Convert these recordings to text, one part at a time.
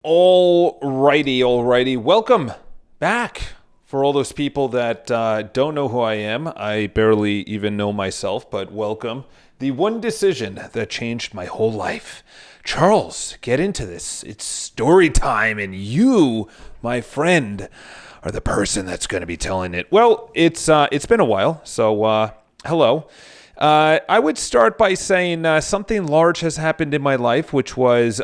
Alrighty. Welcome back. For all those people that don't know who I am, I barely even know myself, but welcome. The one decision that changed my whole life. Charles, get into this. It's story time, and you, my friend, are the person that's going to be telling it. Well, it's been a while, so hello. I would start by saying something large has happened in my life, which was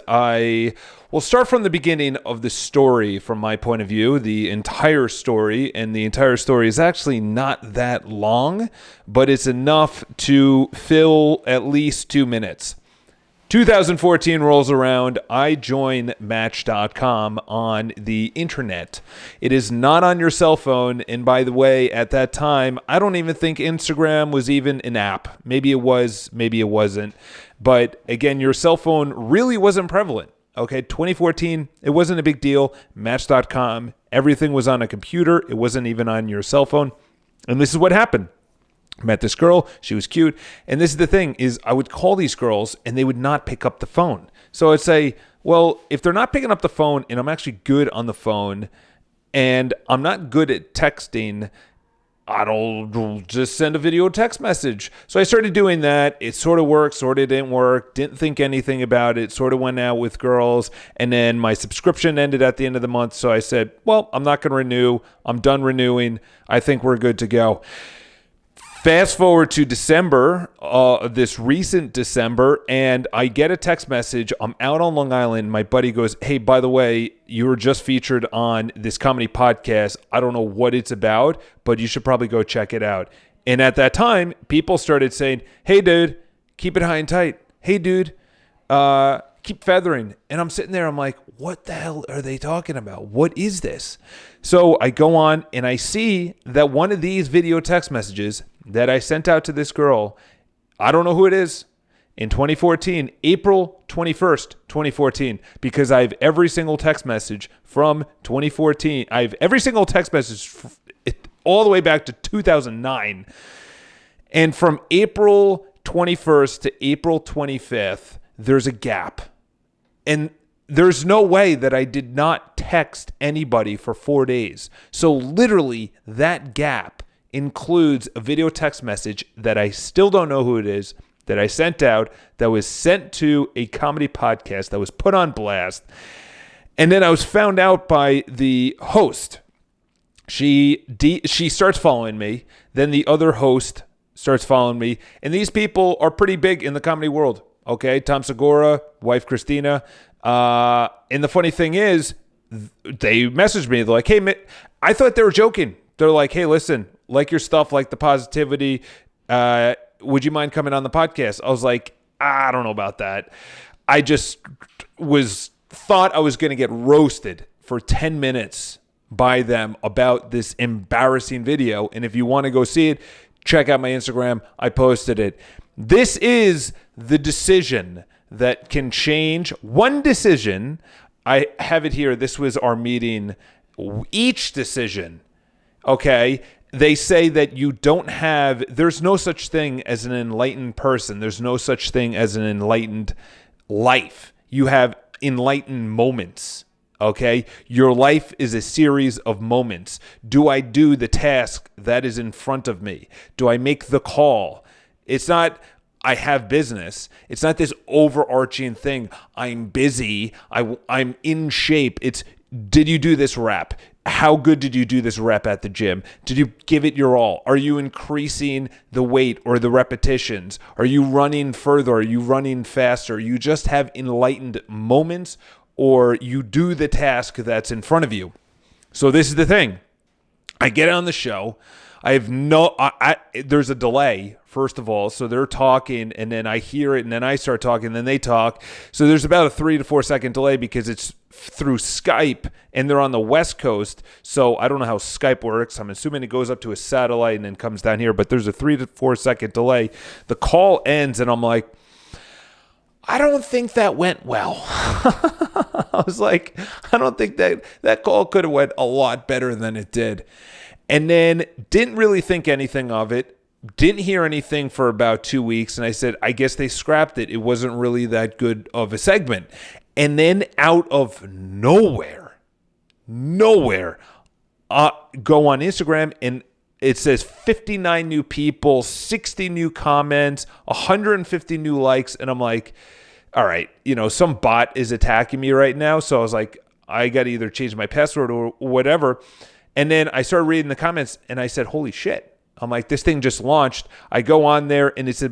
we'll start from the beginning of the story from my point of view, the entire story, and the entire story is actually not that long, but it's enough to fill at least 2 minutes. 2014 rolls around. I join Match.com on the internet. It is not on your cell phone. And by the way, at that time, I don't even think Instagram was even an app. Maybe it was, maybe it wasn't. But again, your cell phone really wasn't prevalent. Okay, 2014, it wasn't a big deal. Match.com, everything was on a computer. It wasn't even on your cell phone. And this is what happened. Met this girl, she was cute, and this is the thing, is I would call these girls and they would not pick up the phone. So I'd say, well, if they're not picking up the phone and I'm actually good on the phone and I'm not good at texting, I'll just send a video text message. So I started doing that. It sort of worked, sort of didn't work, didn't think anything about it, sort of went out with girls, and then my subscription ended at the end of the month. So I said, well, I'm not going to renew. I'm done renewing. I think we're good to go. Fast forward to December, this recent December, and I get a text message. I'm out on Long Island. My buddy goes, hey, by the way, you were just featured on this comedy podcast. I don't know what it's about, but you should probably go check it out. And at that time, people started saying, hey, dude, keep it high and tight. Hey, dude, keep feathering. And I'm sitting there. I'm like, what the hell are they talking about? What is this? So I go on and I see that one of these video text messages that I sent out to this girl, I don't know who it is, in 2014, April 21st, 2014, because I have every single text message from 2014. I have every single text message all the way back to 2009. And from April 21st to April 25th, there's a gap. And there's no way that I did not text anybody for 4 days. So literally that gap includes a video text message that I still don't know who it is, that I sent out, that was sent to a comedy podcast, that was put on blast. And then I was found out by the host. She starts following me. Then the other host starts following me. And these people are pretty big in the comedy world. Okay, Tom Segura, wife Christina. And the funny thing is, they messaged me. They're like, hey, I thought they were joking. They're like, hey, listen, like your stuff, like the positivity. Would you mind coming on the podcast? I was like, I don't know about that. I just thought I was going to get roasted for 10 minutes by them about this embarrassing video. And if you want to go see it, check out my Instagram. I posted it. This is the decision that can change. One decision, I have it here. This was our meeting. Each decision, okay, they say that there's no such thing as an enlightened person. There's no such thing as an enlightened life. You have enlightened moments, okay? Your life is a series of moments. Do I do the task that is in front of me? Do I make the call? It's not, I have business. It's not this overarching thing. I'm busy. I'm in shape. It's, did you do this rep? How good did you do this rep at the gym? Did you give it your all? Are you increasing the weight or the repetitions? Are you running further? Are you running faster? You just have enlightened moments, or you do the task that's in front of you. So this is the thing. I get on the show. I have there's a delay, first of all. So they're talking and then I hear it and then I start talking and then they talk. So there's about a 3 to 4 second delay because it's through Skype and they're on the West Coast. So I don't know how Skype works. I'm assuming it goes up to a satellite and then comes down here, but there's a 3 to 4 second delay. The call ends and I'm like, I don't think that went well. I was like, I don't think that call could have went a lot better than it did. And then didn't really think anything of it. Didn't hear anything for about 2 weeks. And I said, I guess they scrapped it. It wasn't really that good of a segment. And then out of nowhere, go on Instagram and it says 59 new people, 60 new comments, 150 new likes. And I'm like, all right, some bot is attacking me right now. So I was like, I got to either change my password or whatever. And then I started reading the comments and I said, holy shit. I'm like, this thing just launched. I go on there and it's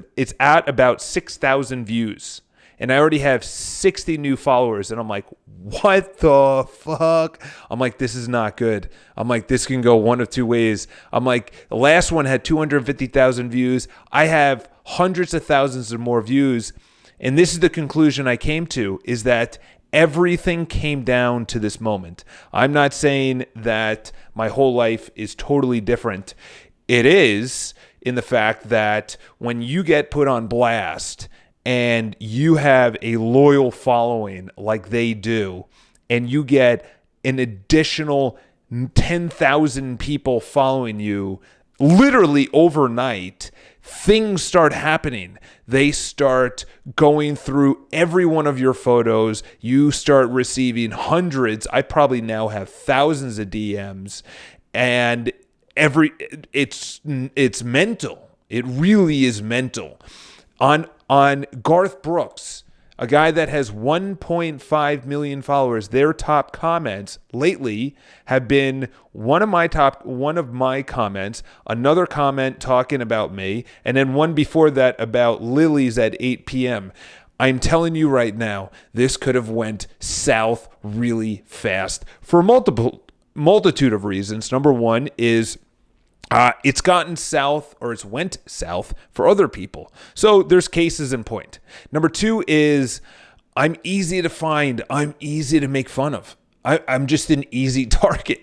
at about 6,000 views. And I already have 60 new followers. And I'm like, what the fuck? I'm like, this is not good. I'm like, this can go one of two ways. I'm like, the last one had 250,000 views. I have hundreds of thousands of more views. And this is the conclusion I came to, is that everything came down to this moment. I'm not saying that my whole life is totally different. It is, in the fact that when you get put on blast and you have a loyal following like they do, and you get an additional 10,000 people following you literally overnight, things start happening. They start going through every one of your photos. You start receiving hundreds. I probably now have thousands of DMs, and it's mental. It really is mental. On Garth Brooks, a guy that has 1.5 million followers, their top comments lately have been one of my comments, another comment talking about me, and then one before that about lilies at 8 p.m. I'm telling you right now, this could have went south really fast for multitude of reasons. Number one is it's gotten south, or it's went south for other people. So there's cases in point. Number two is I'm easy to find. I'm easy to make fun of. I'm just an easy target.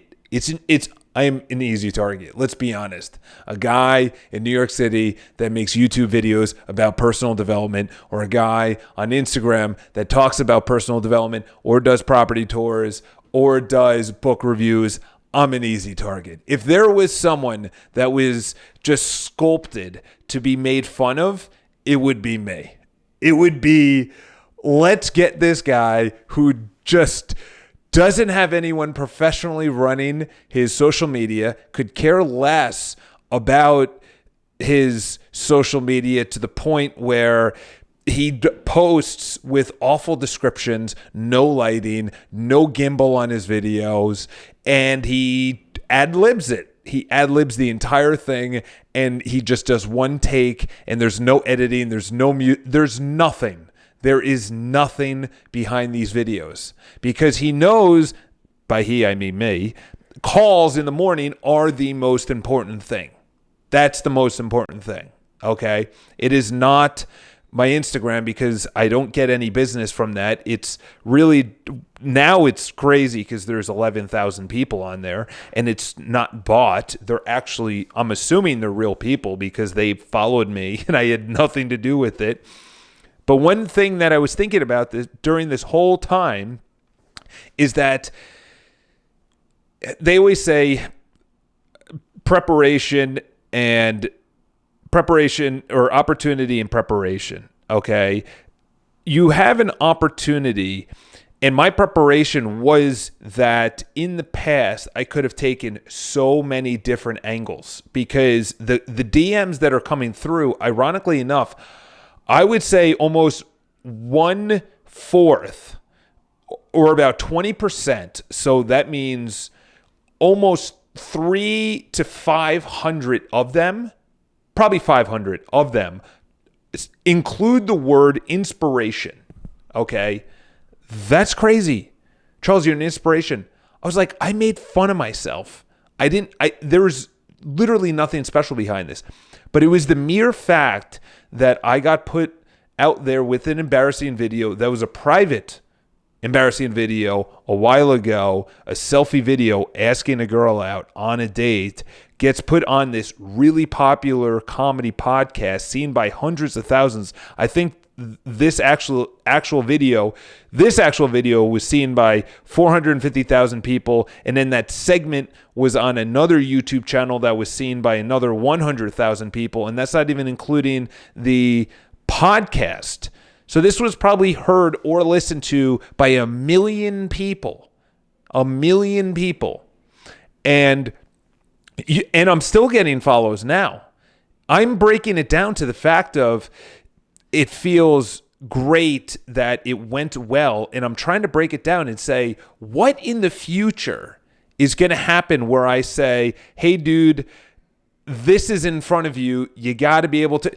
I'm an easy target. Let's be honest. A guy in New York City that makes YouTube videos about personal development, or a guy on Instagram that talks about personal development, or does property tours, or does book reviews, I'm an easy target. If there was someone that was just sculpted to be made fun of, it would be me. It would be, let's get this guy who just doesn't have anyone professionally running his social media, could care less about his social media to the point where he posts with awful descriptions, no lighting, no gimbal on his videos, and he ad-libs it. He ad-libs the entire thing, and he just does one take, and there's no editing, there's no there's nothing. There is nothing behind these videos, because he knows, by he I mean me, calls in the morning are the most important thing. That's the most important thing, okay? It is not my Instagram, because I don't get any business from that. It's really, now it's crazy because there's 11,000 people on there, and it's not bought. They're actually, I'm assuming they're real people because they followed me and I had nothing to do with it. But one thing that I was thinking about during this whole time is that they always say preparation or opportunity and preparation, okay? You have an opportunity, and my preparation was that in the past, I could have taken so many different angles, because the DMs that are coming through, ironically enough, I would say almost 1/4 or about 20%. So that means almost 300 to 500 of them, probably 500 of them, include the word inspiration. Okay? That's crazy. Charles, you're an inspiration. I was like, I made fun of myself. There was literally nothing special behind this. But it was the mere fact that I got put out there with an embarrassing video that was a private embarrassing video a while ago, a selfie video asking a girl out on a date, gets put on this really popular comedy podcast seen by hundreds of thousands. I think this actual video was seen by 450,000 people, and then that segment was on another YouTube channel that was seen by another 100,000 people, and that's not even including the podcast. So this was probably heard or listened to by a million people. A million people. And I'm still getting follows now. I'm breaking it down to the fact of it feels great that it went well. And I'm trying to break it down and say, what in the future is going to happen where I say, hey, dude, this is in front of you. You got to be able to.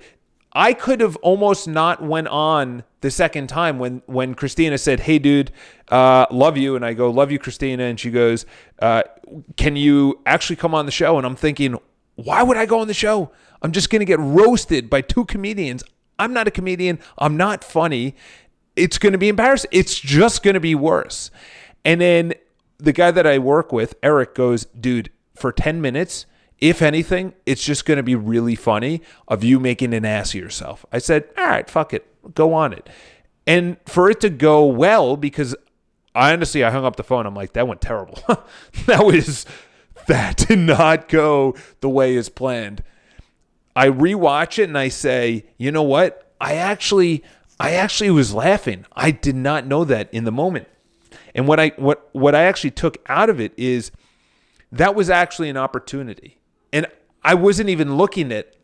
I could have almost not went on the second time when Christina said, hey, dude, love you. And I go, love you, Christina. And she goes, can you actually come on the show? And I'm thinking, why would I go on the show? I'm just going to get roasted by two comedians. I'm not a comedian. I'm not funny. It's going to be embarrassing. It's just going to be worse. And then the guy that I work with, Eric, goes, dude, for 10 minutes, if anything, it's just going to be really funny of you making an ass of yourself. I said, all right, fuck it. Go on it. And for it to go well, because I hung up the phone. I'm like, that went terrible. That did not go the way it's planned. I rewatch it and I say, you know what? I actually was laughing. I did not know that in the moment. And what I actually took out of it is that was actually an opportunity. And I wasn't even looking at it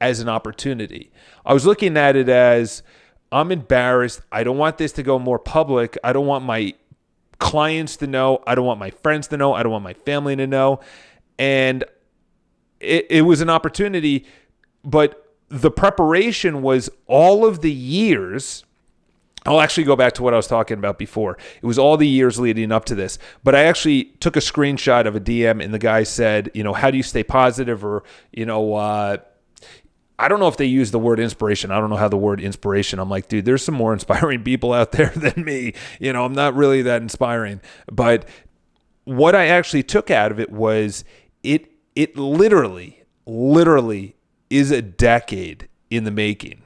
as an opportunity. I was looking at it as, I'm embarrassed. I don't want this to go more public. I don't want my clients to know. I don't want my friends to know. I don't want my family to know. And it was an opportunity, but the preparation was all of the years. I'll actually go back to what I was talking about before. It was all the years leading up to this. But I actually took a screenshot of a DM, and the guy said, how do you stay positive? Or, I don't know if they use the word inspiration. I don't know how the word inspiration. I'm like, dude, there's some more inspiring people out there than me. I'm not really that inspiring. But what I actually took out of it was it literally is a decade in the making.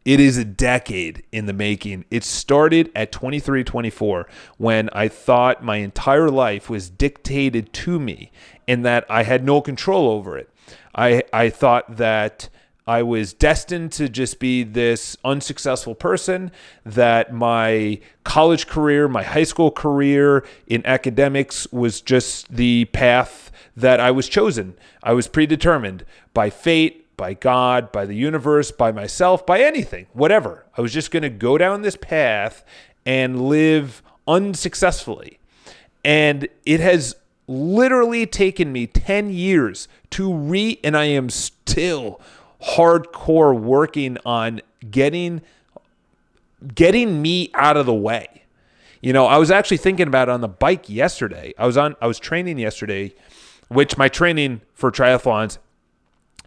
It is a decade in the making. It started at 23, 24 when I thought my entire life was dictated to me and that I had no control over it. I thought that I was destined to just be this unsuccessful person, that my college career, my high school career in academics was just the path that I was chosen. I was predetermined by fate, by God, by the universe, by myself, by anything, whatever. I was just going to go down this path and live unsuccessfully. And it has literally taken me 10 years and I am still hardcore working on getting me out of the way. I was actually thinking about it on the bike yesterday. I was training yesterday, which my training for triathlons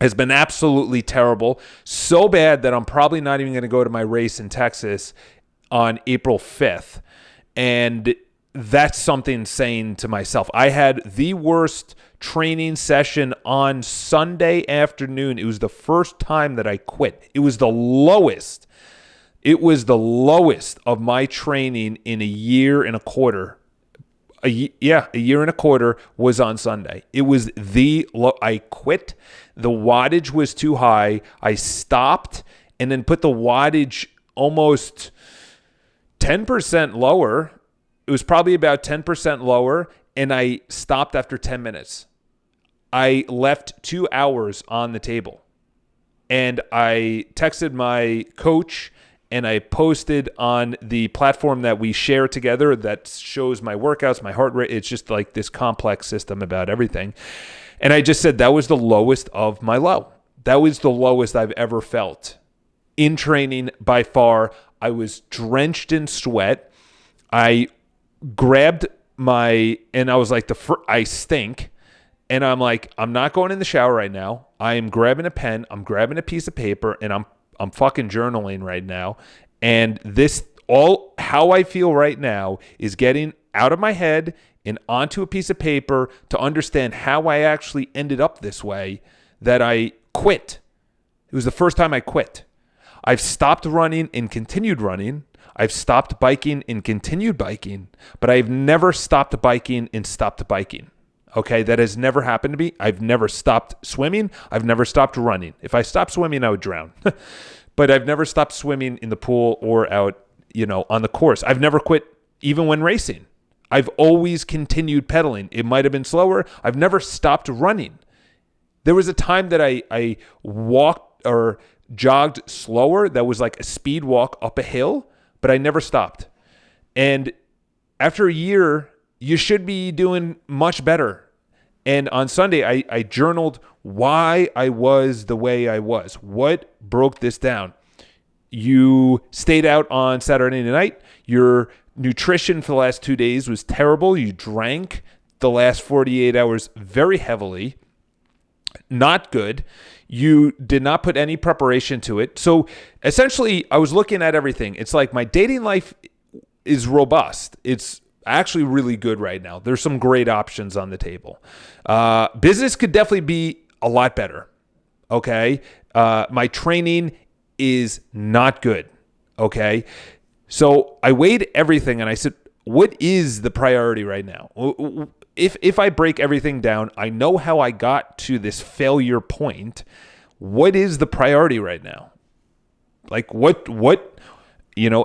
has been absolutely terrible. So bad that I'm probably not even going to go to my race in Texas on April 5th. And that's something saying to myself. I had the worst training session on Sunday afternoon. It was the first time that I quit. It was the lowest. It was the lowest of my training in a year and a quarter. A year and a quarter was on Sunday. It was I quit. The wattage was too high. I stopped and then put the wattage almost 10% lower. It was probably about 10% lower, and I stopped after 10 minutes. I left 2 hours on the table, and I texted my coach, and I posted on the platform that we share together that shows my workouts, my heart rate. It's just like this complex system about everything. And I just said that was the lowest of my low. That was the lowest I've ever felt in training by far. I was drenched in sweat. I grabbed and I was like, I stink. And I'm like, I'm not going in the shower right now. I am grabbing a pen. I'm grabbing a piece of paper, and I'm fucking journaling right now. And how I feel right now is getting out of my head and onto a piece of paper to understand how I actually ended up this way, that I quit. It was the first time I quit. I've stopped running and continued running. I've stopped biking and continued biking, but I've never stopped biking and stopped biking. Okay, that has never happened to me. I've never stopped swimming. I've never stopped running. If I stopped swimming, I would drown. but I've never stopped swimming in the pool or out, on the course. I've never quit even when racing. I've always continued pedaling. It might have been slower. I've never stopped running. There was a time that I walked or jogged slower. That was like a speed walk up a hill, but I never stopped. And after a year, you should be doing much better. And on Sunday, I journaled why I was the way I was. What broke this down? You stayed out on Saturday night. Your nutrition for the last 2 days was terrible. You drank the last 48 hours very heavily. Not good. You did not put any preparation to it. So essentially, I was looking at everything. It's like my dating life is robust. It's actually really good right now. There's some great options on the table. Business could definitely be a lot better. Okay. My training is not good. Okay. So I weighed everything and I said, what is the priority right now? If I break everything down, I know how I got to this failure point. What is the priority right now? Like what,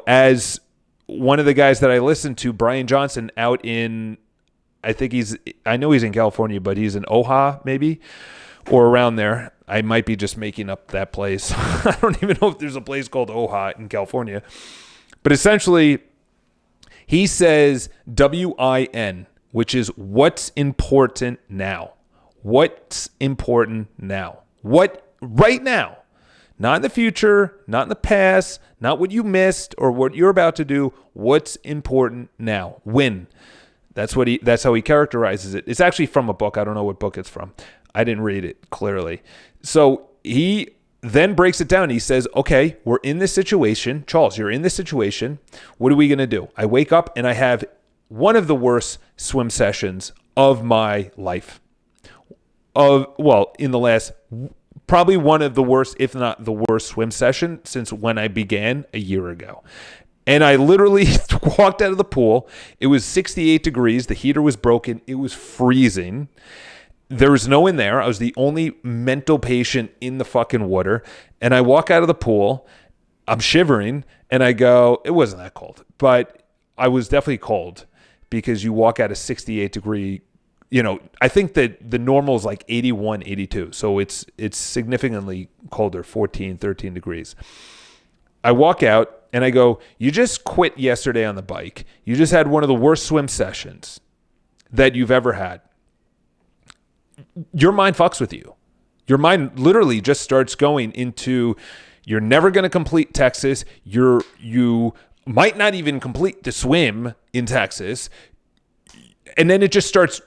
as one of the guys that I listened to, Brian Johnson, out in, I know he's in California, but he's in Oha maybe, or around there. I might be just making up that place. I don't even know if there's a place called Oha in California. But essentially, he says WIN, which is what's important now. What's important now? What right now? Not in the future, not in the past, not what you missed or what you're about to do. What's important now? Win. That's how he characterizes it. It's actually from a book. I don't know what book it's from. I didn't read it clearly. So he then breaks it down. He says, okay, we're in this situation. Charles, you're in this situation. What are we going to do? I wake up and I have one of the worst swim sessions of my life. In the last, probably one of the worst, if not the worst swim session since when I began a year ago. And I literally walked out of the pool. It was 68 degrees. The heater was broken. It was freezing. There was no one in there. I was the only mental patient in the fucking water. And I walk out of the pool. I'm shivering. And I go, it wasn't that cold. But I was definitely cold because you walk out of 68 degree. I think that the normal is like 81, 82. So it's significantly colder, 14, 13 degrees. I walk out and I go, you just quit yesterday on the bike. You just had one of the worst swim sessions that you've ever had. Your mind fucks with you. Your mind literally just starts going into, you're never going to complete Texas. You might not even complete the swim in Texas. And then it just starts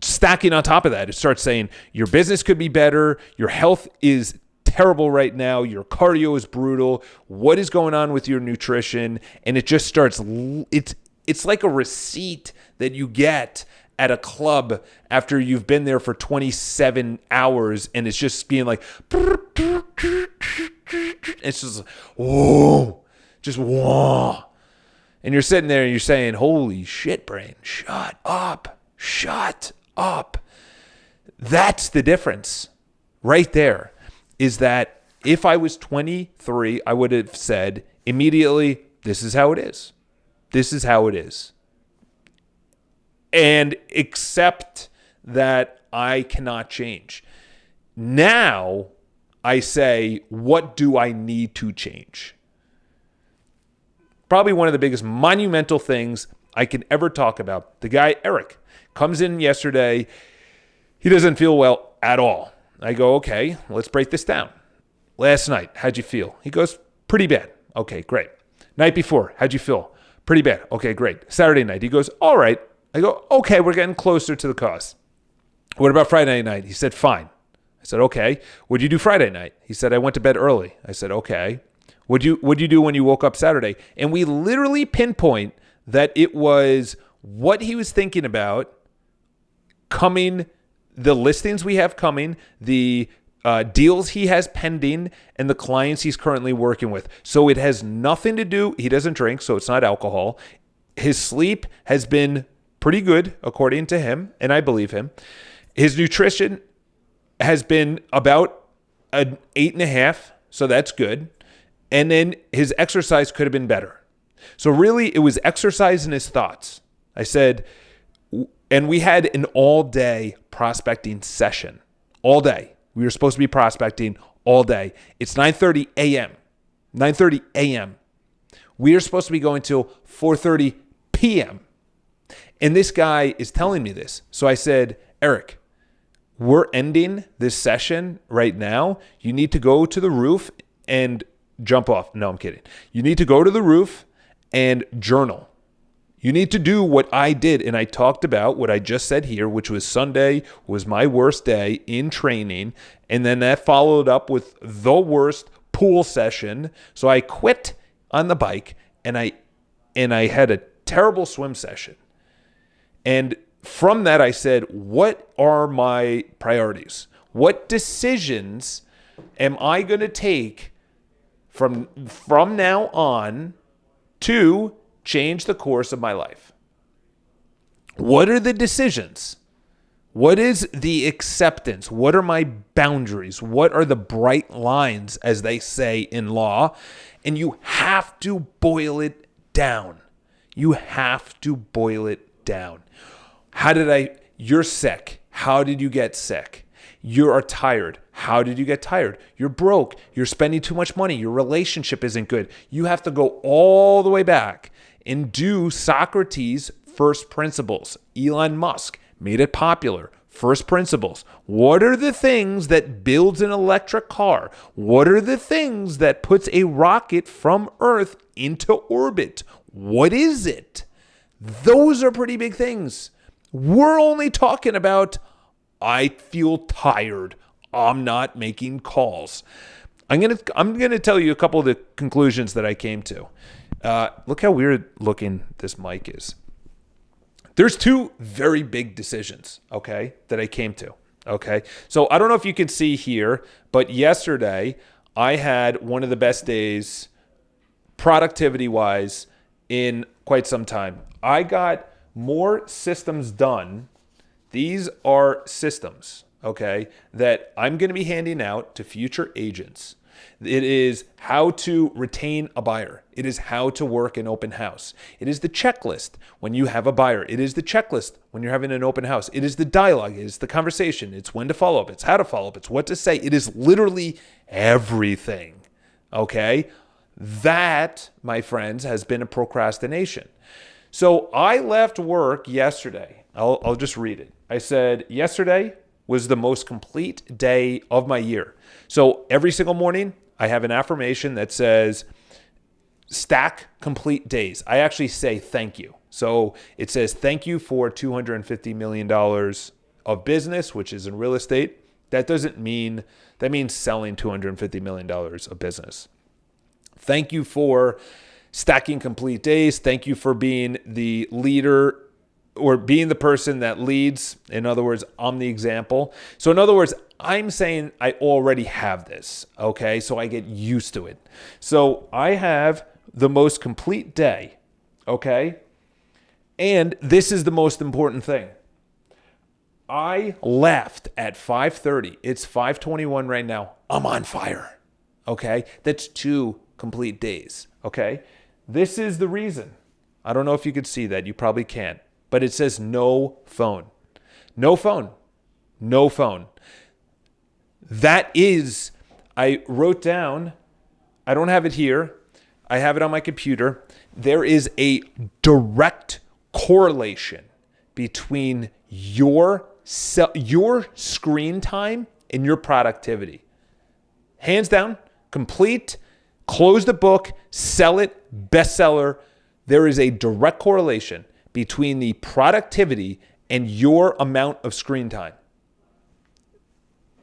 stacking on top of that. It starts saying your business could be better. Your health is terrible right now. Your cardio is brutal. What is going on with your nutrition? And it just starts, it's like a receipt that you get at a club after you've been there for 27 hours and it's just being like, it's just, whoa, just whoa. And you're sitting there and you're saying, holy shit, brain, shut up. That's the difference right there, is that if I was 23, I would have said immediately, this is how it is. This is how it is. And accept that I cannot change. Now I say, what do I need to change? Probably one of the biggest monumental things I can ever talk about. The guy, Eric, comes in yesterday. He doesn't feel well at all. I go, okay, let's break this down. Last night, how'd you feel? He goes, pretty bad. Okay, great. Night before, how'd you feel? Pretty bad. Okay, great. Saturday night, he goes, all right. I go, okay, we're getting closer to the cause. What about Friday night? He said, fine. I said, okay. What'd you do Friday night? He said, I went to bed early. I said, okay. What'd you do when you woke up Saturday? And we literally pinpoint that it was what he was thinking about coming, the listings we have coming, the deals he has pending, and the clients he's currently working with. So it has nothing to do, he doesn't drink, so it's not alcohol. His sleep has been pretty good, according to him, and I believe him. His nutrition has been about an 8.5, so that's good. And then his exercise could have been better. So really, it was exercise in his thoughts. I said, and we had an all-day prospecting session. All day. We were supposed to be prospecting all day. It's 9:30 a.m. 9:30 a.m. We are supposed to be going till 4:30 p.m. And this guy is telling me this. So I said, Eric, we're ending this session right now. You need to go to the roof and jump off. No, I'm kidding. You need to go to the roof and journal. You need to do what I did. And I talked about what I just said here, which was Sunday was my worst day in training. And then that followed up with the worst pool session. So I quit on the bike and I had a terrible swim session. And from that, I said, what are my priorities? What decisions am I going to take from now on to change the course of my life? What are the decisions? What is the acceptance? What are my boundaries? What are the bright lines, as they say in law? And you have to boil it down. You have to boil it down. You're sick. How did you get sick? You are tired. How did you get tired? You're broke. You're spending too much money. Your relationship isn't good. You have to go all the way back and do Socrates' first principles. Elon Musk made it popular. First principles. What are the things that builds an electric car? What are the things that puts a rocket from Earth into orbit? What is it? Those are pretty big things. We're only talking about, I feel tired. I'm not making calls. I'm gonna tell you a couple of the conclusions that I came to. Look how weird looking this mic is. There's two very big decisions, okay, that I came to, okay? So I don't know if you can see here, but yesterday I had one of the best days productivity-wise in quite some time. I got more systems done. These are systems, okay, that I'm going to be handing out to future agents. It is how to retain a buyer. It is how to work an open house. It is the checklist when you have a buyer. It is the checklist when you're having an open house. It is the dialogue. It is the conversation. It's when to follow up. It's how to follow up. It's what to say. It is literally everything, okay? That, my friends, has been a procrastination. So I left work yesterday. I'll just read it. I said, yesterday was the most complete day of my year. So every single morning, I have an affirmation that says, stack complete days. I actually say thank you. So it says, thank you for $250 million of business, which is in real estate. That means selling $250 million of business. Thank you for stacking complete days. Thank you for being the leader or being the person that leads. In other words, I'm the example. So in other words, I'm saying I already have this, okay? So I get used to it. So I have the most complete day, okay? And this is the most important thing. I left at 5:30. It's 5:21 right now. I'm on fire, okay? That's 2 complete days, okay? This is the reason. I don't know if you could see that. You probably can't. But it says no phone. No phone. No phone. That is, I wrote down, I don't have it here. I have it on my computer. There is a direct correlation between your screen time and your productivity. Hands down, complete, close the book, sell it, bestseller. There is a direct correlation between the productivity and your amount of screen time.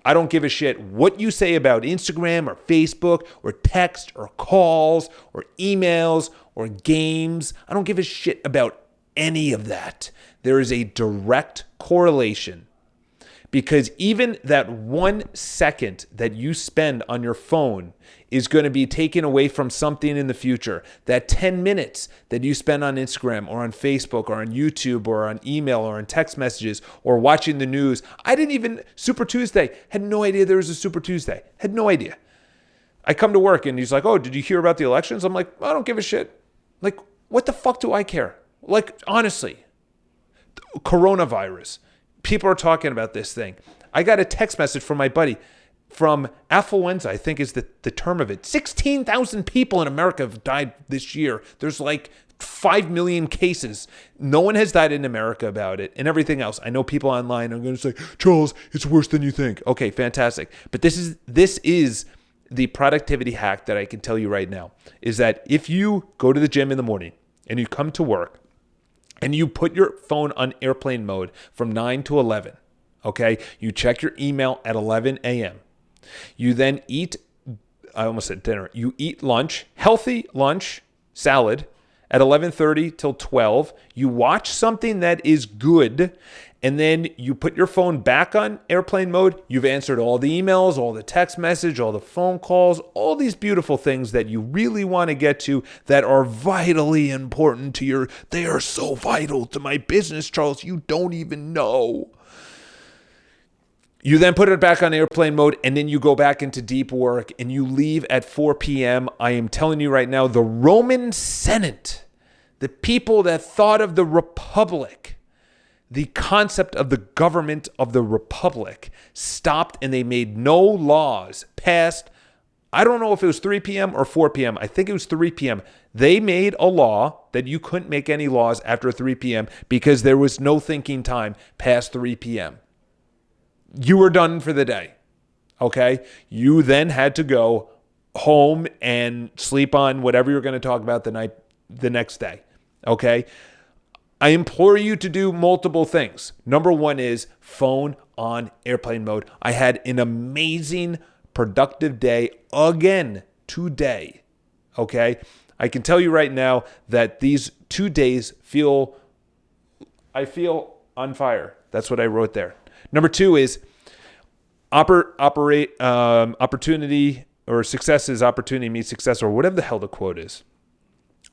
I don't give a shit what you say about Instagram or Facebook or text or calls or emails or games. I don't give a shit about any of that. There is a direct correlation because even that 1 second that you spend on your phone is going to be taken away from something in the future. That 10 minutes that you spend on Instagram or on Facebook or on YouTube or on email or on text messages or watching the news. Super Tuesday, had no idea there was a Super Tuesday. Had no idea. I come to work and he's like, oh, did you hear about the elections? I'm like, I don't give a shit. Like, what the fuck do I care? Like, honestly, coronavirus. People are talking about this thing. I got a text message from my buddy from affluenza, I think is the term of it. 16,000 people in America have died this year. There's like 5 million cases. No one has died in America about it and everything else. I know people online are going to say, Charles, it's worse than you think. Okay, fantastic. But this is the productivity hack that I can tell you right now is that if you go to the gym in the morning and you come to work and you put your phone on airplane mode from 9 to 11, okay? You check your email at 11 a.m. You then eat, I almost said dinner. You eat lunch, healthy lunch, salad, at 11:30 till 12. You watch something that is good, and then you put your phone back on airplane mode. You've answered all the emails, all the text message, all the phone calls, all these beautiful things that you really want to get to that are vitally important to they are so vital to my business, Charles, you don't even know. You then put it back on airplane mode, and then you go back into deep work, and you leave at 4 p.m. I am telling you right now, the Roman Senate, the people that thought of the Republic, the concept of the government of the Republic, stopped, and they made no laws passed. I don't know if it was 3 p.m. or 4 p.m. I think it was 3 p.m. They made a law that you couldn't make any laws after 3 p.m. because there was no thinking time past 3 p.m. You were done for the day, okay? You then had to go home and sleep on whatever you're going to talk about the next day, okay? I implore you to do multiple things. Number one is phone on airplane mode. I had an amazing, productive day again today, okay? I can tell you right now that these 2 days I feel on fire. That's what I wrote there. Number two is opportunity, or success is opportunity meets success, or whatever the hell the quote is.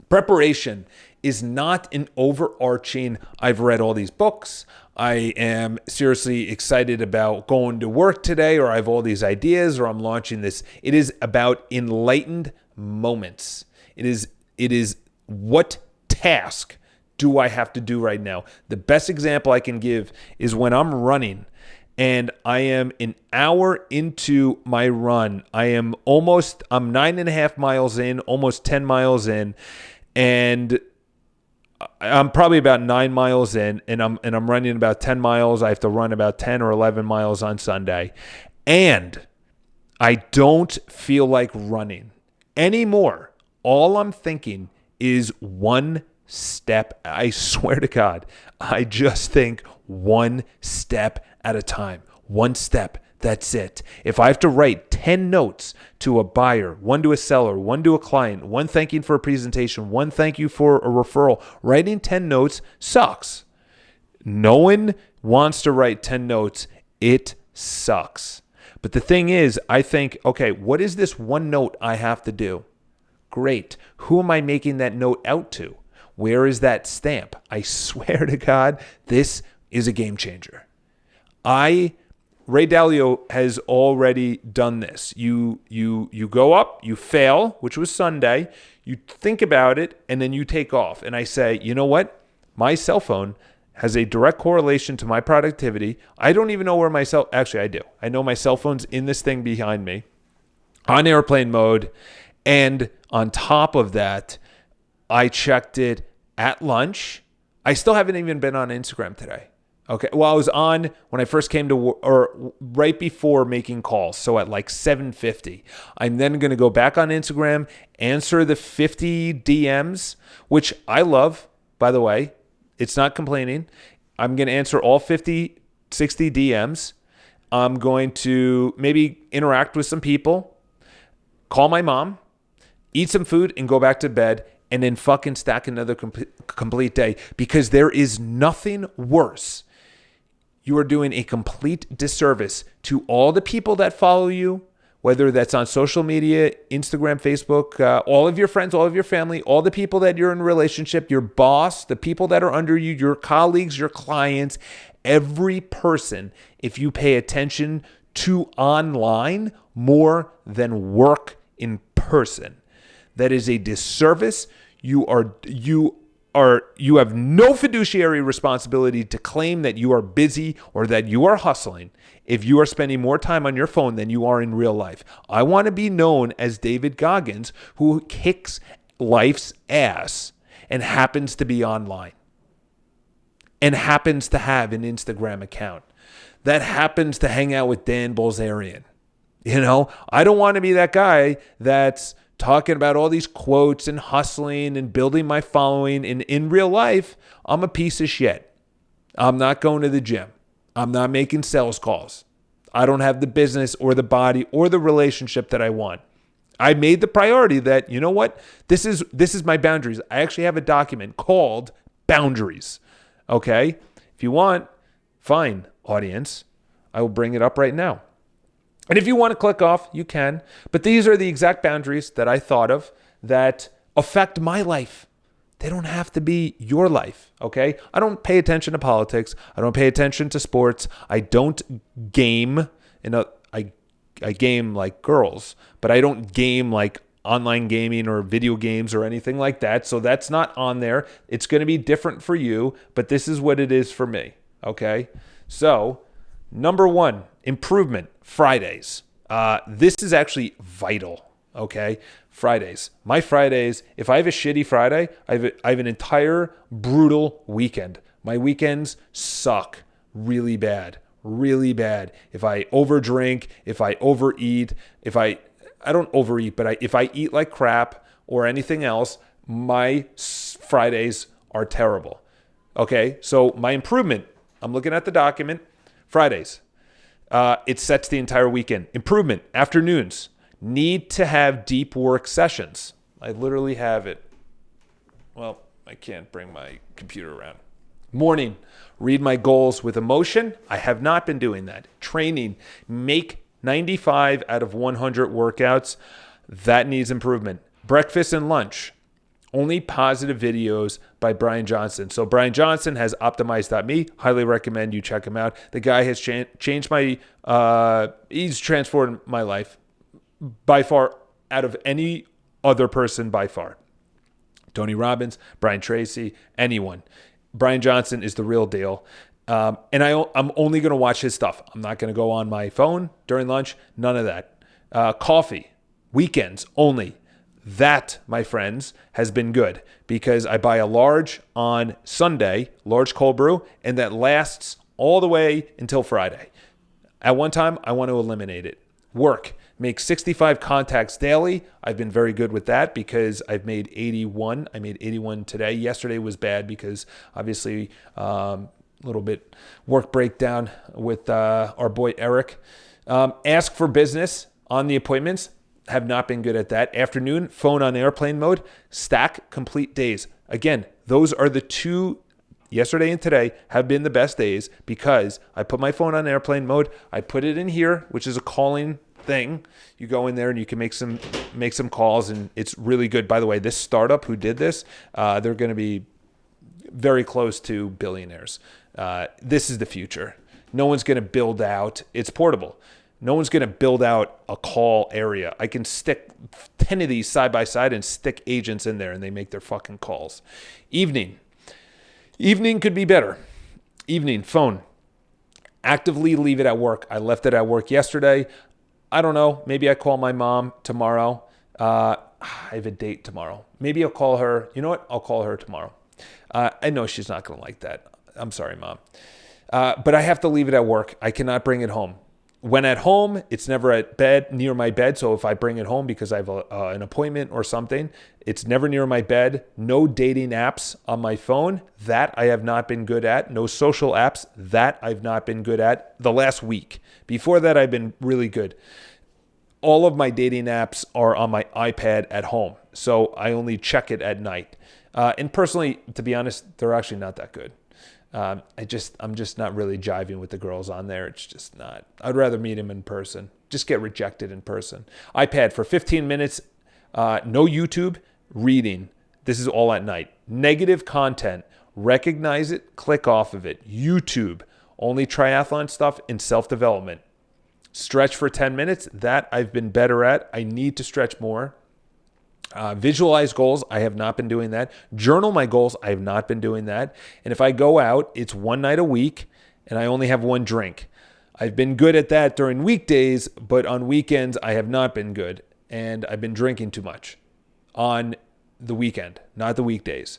Preparation is not an overarching, I've read all these books, I am seriously excited about going to work today, or I have all these ideas, or I'm launching this. It is about enlightened moments. It is what task do I have to do right now? The best example I can give is when I'm running and I am an hour into my run. I'm 9.5 miles in, almost 10 miles in, and I'm probably about 9 miles in, and I'm running about 10 miles. I have to run about 10 or 11 miles on Sunday. And I don't feel like running anymore. All I'm thinking is one step. I swear to God, I just think one step at a time. One step. That's it. If I have to write 10 notes to a buyer, one to a seller, one to a client, one thanking for a presentation, one thank you for a referral, writing 10 notes sucks. No one wants to write 10 notes. It sucks. But the thing is, I think, okay, what is this one note I have to do? Great. Who am I making that note out to? Where is that stamp? I swear to God, this is a game changer. Ray Dalio has already done this. You go up, you fail, which was Sunday, you think about it, and then you take off. And I say, you know what? My cell phone has a direct correlation to my productivity. I don't even know where actually I do. I know my cell phone's in this thing behind me on airplane mode. And on top of that, I checked it at lunch. I still haven't even been on Instagram today. Okay. Well, I was on when I first came to work, or right before making calls. So at like 7:50, I'm then going to go back on Instagram, answer the 50 DMs, which I love, by the way. It's not complaining. I'm going to answer all 50, 60 DMs. I'm going to maybe interact with some people, call my mom, eat some food, and go back to bed, and then fucking stack another complete day, because there is nothing worse. You are doing a complete disservice to all the people that follow you, whether that's on social media, Instagram, Facebook, all of your friends, all of your family, all the people that you're in a relationship, your boss, the people that are under you, your colleagues, your clients, every person, if you pay attention to online more than work in person. That is a disservice. You have no fiduciary responsibility to claim that you are busy or that you are hustling if you are spending more time on your phone than you are in real life. I want to be known as David Goggins, who kicks life's ass and happens to be online and happens to have an Instagram account that happens to hang out with Dan Bilzerian. I don't want to be that guy that's talking about all these quotes and hustling and building my following. And in real life, I'm a piece of shit. I'm not going to the gym. I'm not making sales calls. I don't have the business or the body or the relationship that I want. I made the priority that, you know what? This is my boundaries. I actually have a document called Boundaries. Okay? If you want, fine, audience. I will bring it up right now. And if you want to click off, you can. But these are the exact boundaries that I thought of that affect my life. They don't have to be your life, okay? I don't pay attention to politics. I don't pay attention to sports. I don't game. I game like girls, but I don't game like online gaming or video games or anything like that. So that's not on there. It's going to be different for you, but this is what it is for me, okay? So, number one, improvement, Fridays. This is actually vital, okay? Fridays. My Fridays, if I have a shitty Friday, I have an entire brutal weekend. My weekends suck really bad, really bad. If I overdrink, if I overeat, if I don't overeat, but if I eat like crap or anything else, my Fridays are terrible, okay? So my improvement, I'm looking at the document, Fridays. It sets the entire weekend. Improvement, afternoons. Need to have deep work sessions. I literally have it. Well, I can't bring my computer around. Morning, read my goals with emotion. I have not been doing that. Training, make 95 out of 100 workouts. That needs improvement. Breakfast and lunch. Only positive videos by Brian Johnson. So Brian Johnson has optimized.me. Highly recommend you check him out. The guy has changed he's transformed my life by far out of any other person by far. Tony Robbins, Brian Tracy, anyone. Brian Johnson is the real deal. And I'm only going to watch his stuff. I'm not going to go on my phone during lunch. None of that. Coffee, weekends only. That, my friends, has been good because I buy a large on Sunday, large cold brew, and that lasts all the way until Friday. At one time, I want to eliminate it. Work, make 65 contacts daily. I've been very good with that because I've made 81. I made 81 today. Yesterday was bad because obviously a little bit work breakdown with our boy Eric. Ask for business on the appointments. Have not been good at that. Afternoon, phone on airplane mode, stack complete days. Again, those are the two, yesterday and today, have been the best days because I put my phone on airplane mode. I put it in here, which is a calling thing. You go in there and you can make some calls, and it's really good. By the way, this startup who did this, they're going to be very close to billionaires. This is the future. No one's going to build out. It's portable. No one's going to build out a call area. I can stick 10 of these side by side and stick agents in there and they make their fucking calls. Evening could be better. Evening, phone. Actively leave it at work. I left it at work yesterday. I don't know. Maybe I call my mom tomorrow. I have a date tomorrow. Maybe I'll call her. You know what? I'll call her tomorrow. I know she's not going to like that. I'm sorry, Mom. But I have to leave it at work. I cannot bring it home. When at home, it's never at bed, near my bed. So if I bring it home because I have an appointment or something, it's never near my bed. No dating apps on my phone. That I have not been good at. No social apps. That I've not been good at the last week. Before that, I've been really good. All of my dating apps are on my iPad at home. So I only check it at night. And personally, to be honest, they're actually not that good. I'm just not really jiving with the girls on there. It's just not. I'd rather meet them in person. Just get rejected in person. iPad for 15 minutes. No YouTube. Reading. This is all at night. Negative content. Recognize it. Click off of it. YouTube. Only triathlon stuff and self-development. Stretch for 10 minutes, that I've been better at. I need to stretch more. Visualize goals, I have not been doing that. Journal my goals, I have not been doing that. And if I go out, it's one night a week, and I only have one drink. I've been good at that during weekdays, but on weekends, I have not been good. And I've been drinking too much on the weekend, not the weekdays.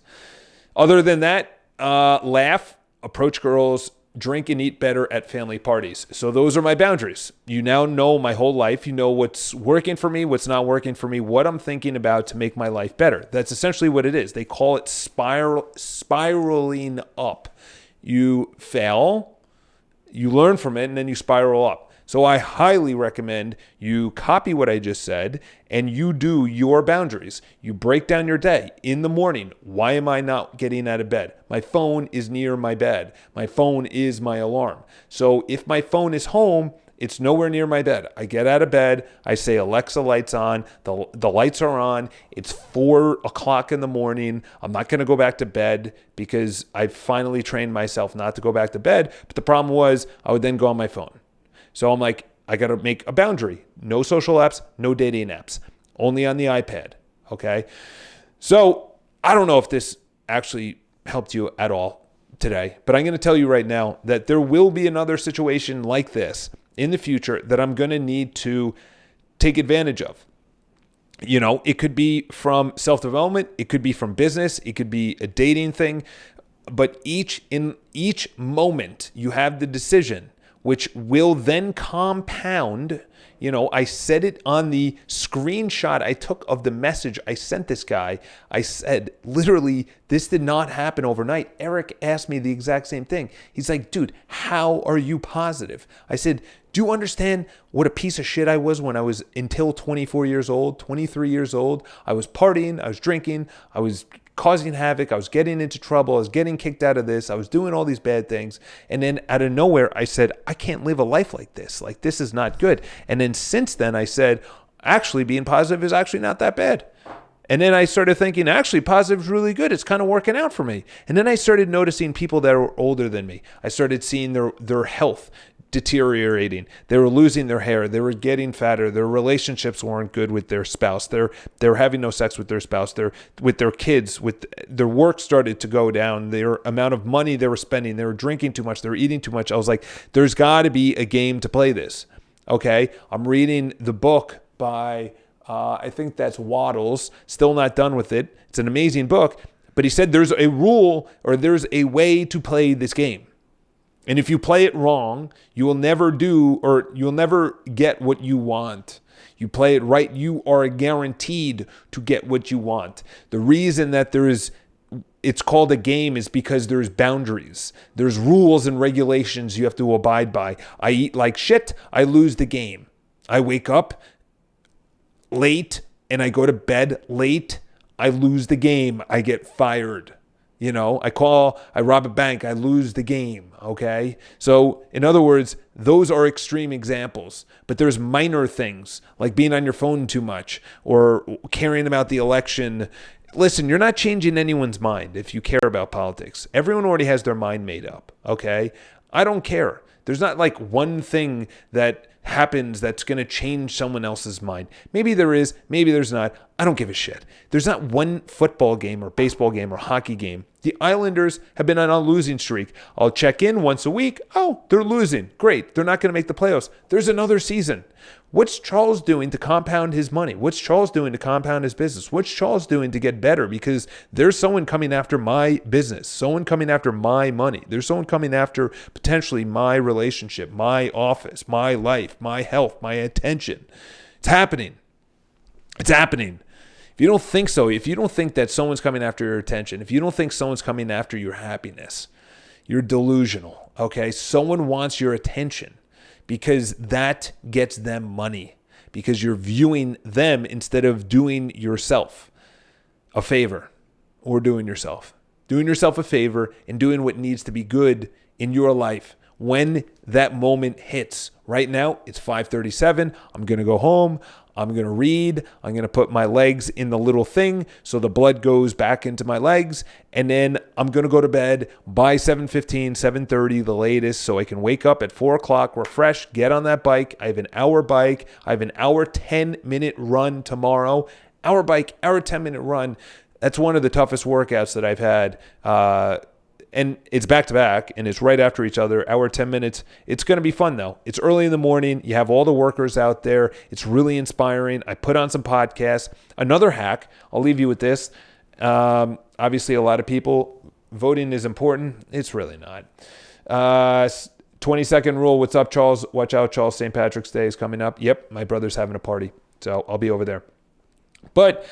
Other than that, laugh, approach girls, drink and eat better at family parties. So those are my boundaries. You now know my whole life. You know what's working for me, what's not working for me, what I'm thinking about to make my life better. That's essentially what it is. They call it spiraling up. You fail, you learn from it, and then you spiral up. So I highly recommend you copy what I just said and you do your boundaries. You break down your day. In the morning, why am I not getting out of bed? My phone is near my bed. My phone is my alarm. So if my phone is home, it's nowhere near my bed. I get out of bed. I say, Alexa, lights on. The lights are on. It's 4 o'clock in the morning. I'm not going to go back to bed because I finally trained myself not to go back to bed. But the problem was I would then go on my phone. So I'm like, I got to make a boundary. No social apps, no dating apps, only on the iPad. Okay. So I don't know if this actually helped you at all today, but I'm going to tell you right now that there will be another situation like this in the future that I'm going to need to take advantage of. You know, it could be from self-development. It could be from business. It could be a dating thing. But in each moment, you have the decision, which will then compound. You know, I said it on the screenshot I took of the message I sent this guy. I said, literally, this did not happen overnight. Eric asked me the exact same thing. He's like, dude, how are you positive? I said, do you understand what a piece of shit I was when I was until 24 years old, 23 years old? I was partying, I was drinking, I was causing havoc, I was getting into trouble, I was getting kicked out of this, I was doing all these bad things. And then out of nowhere, I said, I can't live a life like this. Like, this is not good. And then since then, I said, actually, being positive is actually not that bad. And then I started thinking, actually, positive is really good. It's kind of working out for me. And then I started noticing people that were older than me. I started seeing their health deteriorating. They were losing their hair. They were getting fatter. Their relationships weren't good with their spouse. They're having no sex with their spouse. With their kids. With their work started to go down. Their amount of money they were spending. They were drinking too much. They were eating too much. I was like, there's got to be a game to play this. Okay, I'm reading the book by I think that's Waddles. Still not done with it. It's an amazing book. But he said there's a rule, or there's a way to play this game. And if you play it wrong, you will never get what you want. You play it right, you are guaranteed to get what you want. The reason that it's called a game is because there's boundaries. There's rules and regulations you have to abide by. I eat like shit, I lose the game. I wake up late and I go to bed late, I lose the game. I get fired. You know, I rob a bank, I lose the game, okay? So, in other words, those are extreme examples. But there's minor things, like being on your phone too much or caring about the election. Listen, you're not changing anyone's mind if you care about politics. Everyone already has their mind made up, okay? I don't care. There's not like one thing that happens that's going to change someone else's mind. Maybe there is, maybe there's not. I don't give a shit. There's not one football game or baseball game or hockey game. The Islanders have been on a losing streak. I'll check in once a week. Oh, they're losing. Great. They're not going to make the playoffs. There's another season. What's Charles doing to compound his money? What's Charles doing to compound his business? What's Charles doing to get better? Because there's someone coming after my business, someone coming after my money. There's someone coming after potentially my relationship, my office, my life, my health, my attention. It's happening. It's happening. If you don't think so, if you don't think that someone's coming after your attention, if you don't think someone's coming after your happiness, you're delusional, okay? Someone wants your attention because that gets them money, because you're viewing them instead of doing yourself a favor, or doing yourself a favor and doing what needs to be good in your life when that moment hits. Right now, it's 5:37. I'm going to go home. I'm going to read. I'm going to put my legs in the little thing so the blood goes back into my legs. And then I'm going to go to bed by 7:15, 7:30, the latest, so I can wake up at 4 o'clock, refresh, get on that bike. I have an hour bike. I have an hour 10-minute run tomorrow. Hour bike, hour 10-minute run. That's one of the toughest workouts that I've had. And it's back to back and it's right after each other, hour, 10 minutes. It's going to be fun though. It's early in the morning. You have all the workers out there. It's really inspiring. I put on some podcasts. Another hack, I'll leave you with this. Obviously, a lot of people, voting is important. It's really not. 20-second rule. What's up, Charles? Watch out, Charles. St. Patrick's Day is coming up. Yep, my brother's having a party. So I'll be over there. But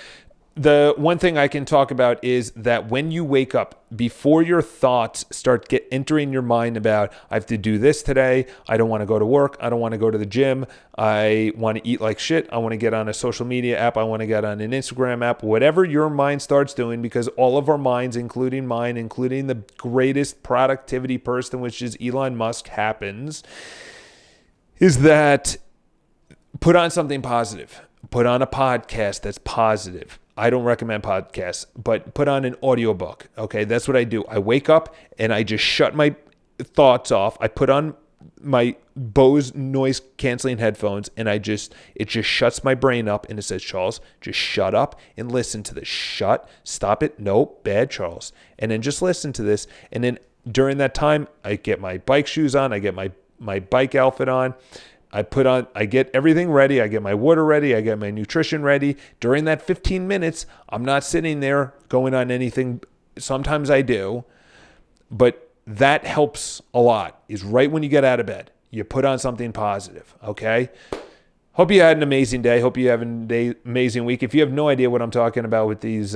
the one thing I can talk about is that when you wake up, before your thoughts start entering your mind about, I have to do this today, I don't want to go to work, I don't want to go to the gym, I want to eat like shit, I want to get on a social media app, I want to get on an Instagram app, whatever your mind starts doing, because all of our minds, including mine, including the greatest productivity person, which is Elon Musk, happens, is that put on something positive. Put on a podcast that's positive. I don't recommend podcasts, but put on an audiobook. Okay, that's what I do. I wake up and I just shut my thoughts off. I put on my Bose noise canceling headphones and it just shuts my brain up and it says, Charles, just shut up and listen to this. Stop it. Nope, bad, Charles. And then just listen to this. And then during that time, I get my bike shoes on. I get my bike outfit on. I get everything ready. I get my water ready. I get my nutrition ready. During that 15 minutes, I'm not sitting there going on anything. Sometimes I do, but that helps a lot, is right when you get out of bed. You put on something positive, okay? Hope you had an amazing day. Hope you have an amazing week. If you have no idea what I'm talking about with these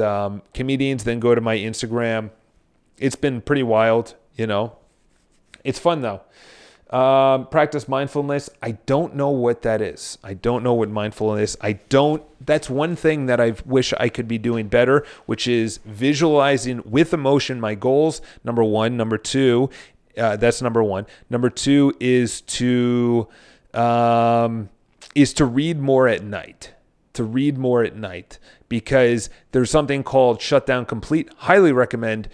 comedians, then go to my Instagram. It's been pretty wild, you know. It's fun, though. Practice mindfulness. I don't know what that is. I don't know what mindfulness is. That's one thing that I wish I could be doing better, which is visualizing with emotion my goals. Number one. Number two, that's number one. Number two is to read more at night. To read more at night, because there's something called Shutdown Complete. Highly recommend.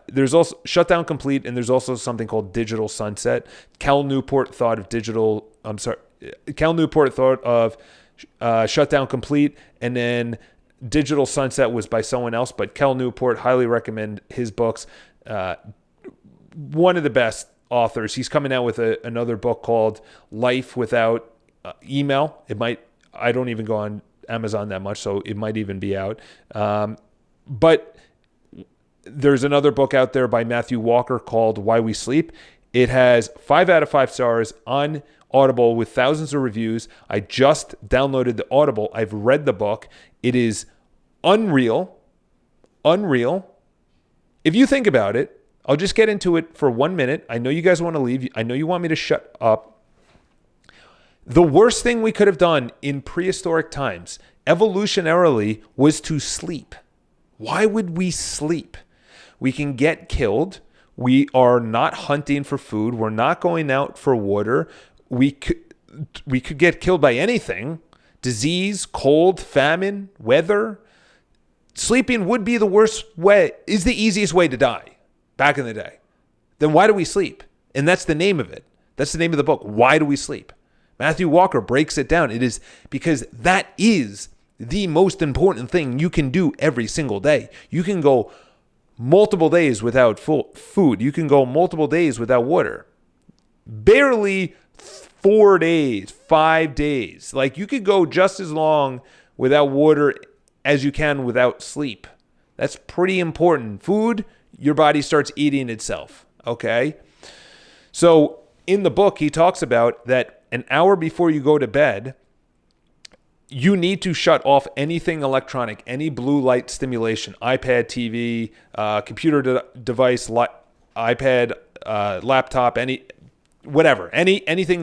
There's also Shutdown Complete, and there's also something called Digital Sunset. Cal Newport thought of Shutdown Complete, and then Digital Sunset was by someone else, but Cal Newport, highly recommend his books. One of the best authors. He's coming out with another book called Life Without Email. I don't even go on Amazon that much, so it might even be out. But there's another book out there by Matthew Walker called Why We Sleep. It has 5 out of 5 stars on Audible with thousands of reviews. I just downloaded the Audible. I've read the book. It is unreal. Unreal. If you think about it, I'll just get into it for 1 minute. I know you guys want to leave. I know you want me to shut up. The worst thing we could have done in prehistoric times, evolutionarily, was to sleep. Why would we sleep? We can get killed. We are not hunting for food. We're not going out for water. We could get killed by anything. Disease, cold, famine, weather. Sleeping would be the worst way, is the easiest way to die back in the day. Then why do we sleep? And that's the name of it. That's the name of the book. Why do we sleep? Matthew Walker breaks it down. It is because that is the most important thing you can do every single day. You can go multiple days without food. You can go multiple days without water. Barely 4 days, 5 days. Like, you could go just as long without water as you can without sleep. That's pretty important. Food, your body starts eating itself, okay? So in the book, he talks about that an hour before you go to bed, you need to shut off anything electronic, any blue light stimulation, iPad, TV, computer device, iPad, laptop, anything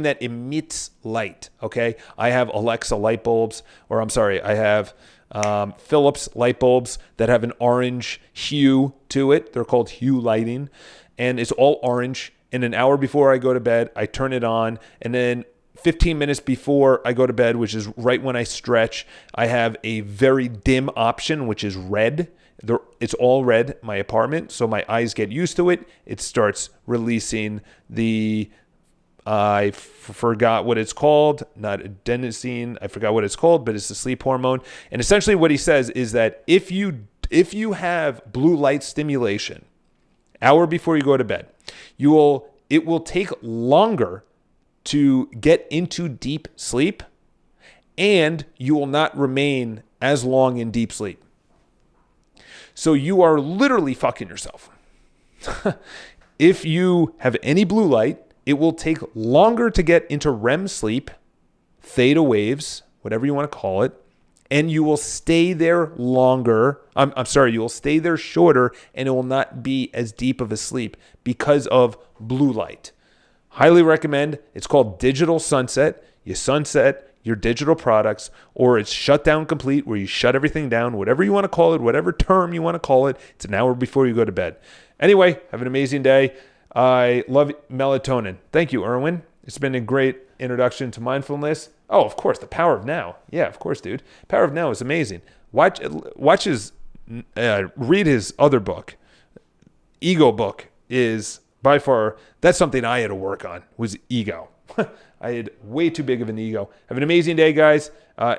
that emits light, okay? I have Alexa light bulbs, I have Philips light bulbs that have an orange hue to it. They're called hue lighting, and it's all orange. And an hour before I go to bed, I turn it on, and then 15 minutes before I go to bed, which is right when I stretch, I have a very dim option, which is red. It's all red, my apartment, so my eyes get used to it. It starts releasing the, I forgot what it's called, not adenosine, I forgot what it's called, but it's the sleep hormone. And essentially what he says is that if you have blue light stimulation, hour before you go to bed, it will take longer to get into deep sleep, and you will not remain as long in deep sleep. So you are literally fucking yourself. If you have any blue light, it will take longer to get into REM sleep, theta waves, whatever you want to call it, and you will stay there longer. You will stay there shorter, and it will not be as deep of a sleep because of blue light. Highly recommend. It's called digital sunset. You sunset your digital products, or it's shutdown complete, where you shut everything down, whatever you want to call it, whatever term you want to call it. It's an hour before you go to bed. Anyway, have an amazing day. I love melatonin. Thank you, Erwin. It's been a great introduction to mindfulness. Oh, of course, the power of now. Yeah, of course, dude. Power of now is amazing. Read his other book. Ego book is by far, that's something I had to work on, was ego. I had way too big of an ego. Have an amazing day, guys.